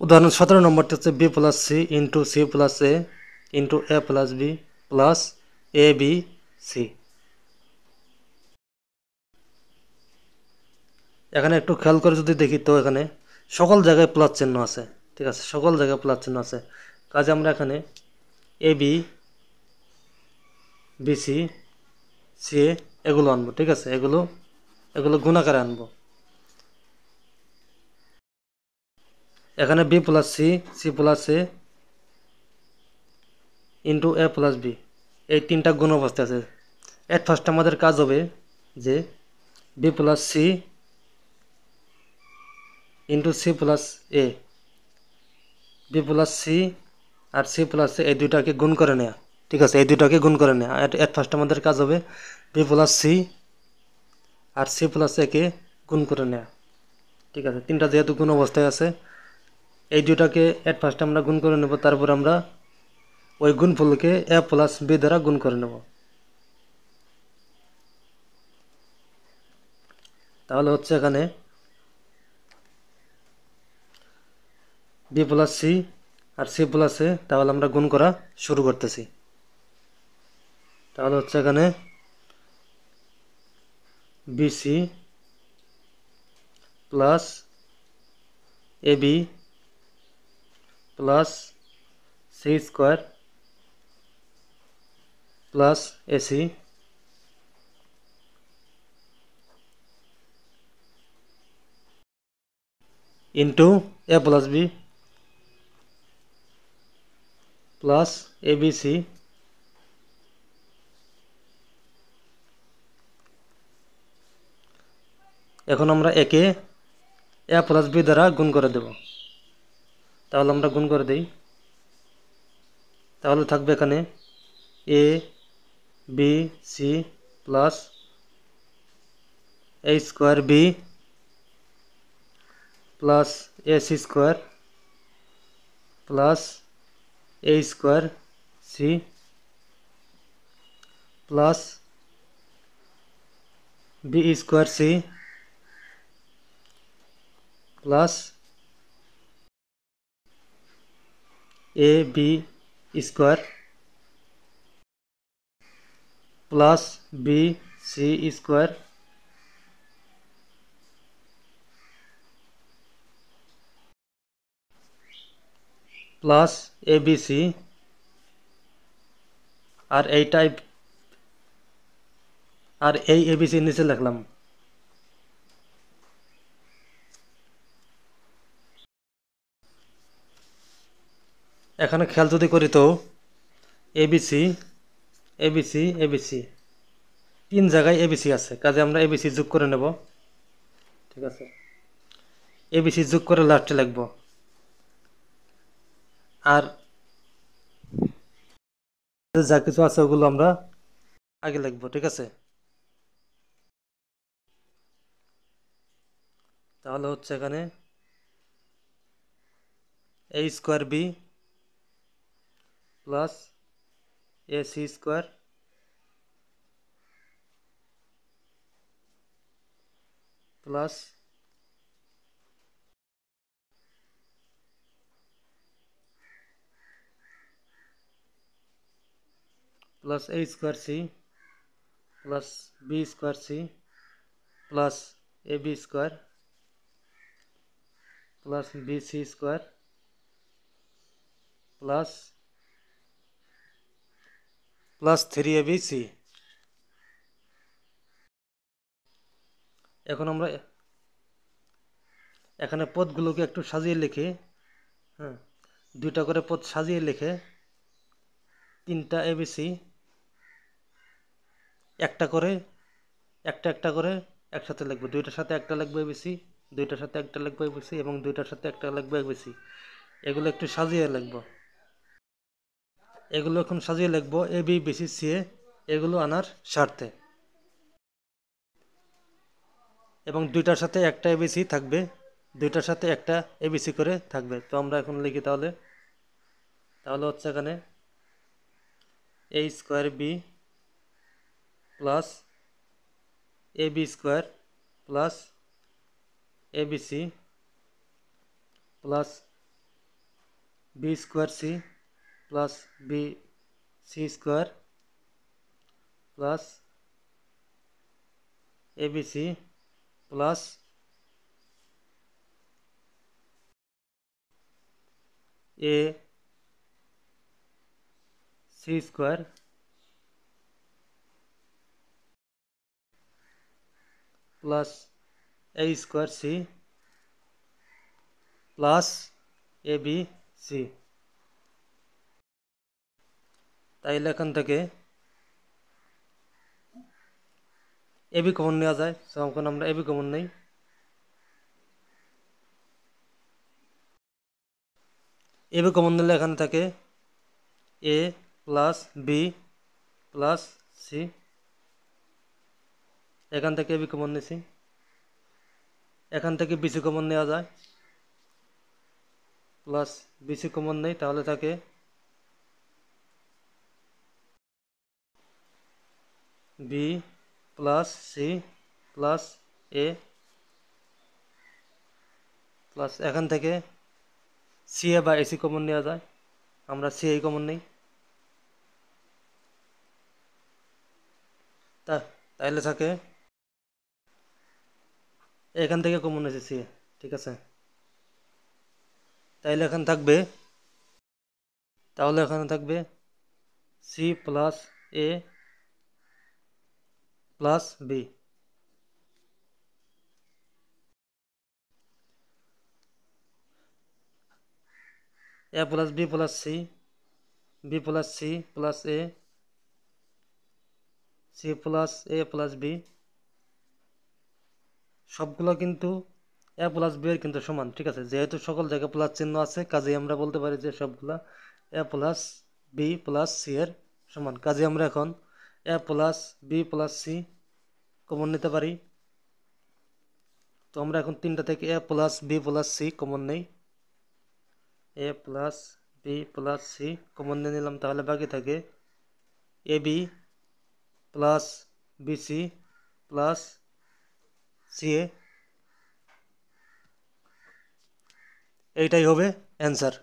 উদাহরণ 17 নম্বরটি হচ্ছে B plus C into C plus A into A plus B plus A B C. এখানে একটু খেয়াল করে যদি দেখি তো এখানে সকল জায়গায় প্লাস চিহ্ন আছে, ঠিক আছে, সকল জায়গায় প্লাস চিহ্ন আছে। কাজে আমরা এখানে A B B C C A এগুলো আনবো, ঠিক আছে, এগুলো গুণাকারে আনবো। এখানে B plus C C plus A into A plus B এই তিনটা গুণ অবস্থায় আছে। এট ফার্স্ট আমাদের কাজ হবে যে B plus C into C plus এ, বি প্লাস সি আর সি প্লাস এ এই দুইটাকে গুণ করে নেওয়া, ঠিক আছে, এই দুইটাকে গুণ করে নেওয়া। এট ফার্স্ট আমাদের কাজ হবে বি প্লাস সি আর সি প্লাস এ কে গুণ করে নেওয়া, ঠিক আছে। তিনটা যেহেতু গুণ অবস্থায় আছে এই দুইটাকে এট ফার্স্ট আমরা গুণ করে নেব, তারপর আমরা ওই গুণফলকে এ প্লাস বি দ্বারা গুণ করে নেব। তাহলে হচ্ছে এখানে বি প্লাস সি আর সি প্লাস এ, তাহলে আমরা গুণ করা শুরু করতেছি। তাহলে হচ্ছে এখানে B C plus A B plus C square plus A C into A plus B plus A B C এখন আমরা একে এ প্লাস বি দ্বারা গুণ করে দেব। তাহলে আমরা গুণ করে দেই, তাহলে থাকবে এখানে A B C plus A square B plus A C square plus A square C plus B square C plus A B square plus B C square plus A B C, আর এই A B C নিচে লিখলাম। এখানে খেয়াল যদি করি তো ABC ABC ABC তিন জায়গায় এবিসি আছে, কাজে আমরা এবিসি যোগ করে নেব, ঠিক আছে, এবিসি যোগ করে লাস্টে লিখব। আর যা কিছু আছে ওগুলো আমরা আগে লিখব, ঠিক আছে। তাহলে হচ্ছে এখানে a square B plus A C square plus plus A square C plus B square C plus A B square plus B C square plus three a B C. এখন আমরা এখানে পদগুলোকে একটু সাজিয়ে লিখে, হ্যাঁ, দুইটা করে পদ সাজিয়ে লিখে তিনটা এবিসি একটা করে একটা করে একসাথে লিখবো, দুইটার সাথে একটা লিখবো এবিসি, দুইটার সাথে একটা লিখবো এবিসি এবং দুইটার সাথে একটা লিখবো এবিসি। এগুলো একটু সাজিয়ে লিখবো, এগুলো এখন সাজিয়ে লিখবো এ বি বিসি সি এ, এগুলো আনার স্বার্থে, এবং দুইটার সাথে একটা এবিসি থাকবে, দুইটার সাথে একটা এবিসি করে থাকবে। তো আমরা এখন লিখি তাহলে, তাহলে হচ্ছে এখানে a square B plus A B square plus A B C plus B square C plus B C square plus A B C plus A C square plus A square C plus A B c. তাইলে এখান থেকে a b common নেওয়া যায়, তখন আমরা a b common নেই। A b common নিলে এখান থেকে a plus B plus c, এখান থেকে এবি কমন নিছি, এখান থেকে বিসি কমন নেওয়া যায়, প্লাস বিসি কমন নেই, তাহলে থাকে B plus c plus a plus এখান থেকে সি এ বা এসি কমন নেওয়া যায়, আমরা সি এ কমন নেই, তাইলে থাকে এখান থেকে কমন আছে সি এ। ঠিক আছে, তাইলে এখানে থাকবে, তাহলে এখানে থাকবে c plus a plus b. A plus B plus c, b plus c plus A, c plus a plus b, সবগুলো কিন্তু এ প্লাস বি এর কিন্তু সমান। ঠিক আছে, যেহেতু সকল জায়গায় প্লাস চিহ্ন আছে, কাজেই আমরা বলতে পারি যে সবগুলা a plus B plus c এর সমান। কাজে আমরা এখন a plus B plus c common নিতে পারি। তো আমরা এখন তিনটা থেকে a plus B plus c common নেই, a plus B plus c common নিয়ে নিলাম, তাহলে বাকি থাকে a B plus b c plus c a. এইটাই হবে অ্যান্সার।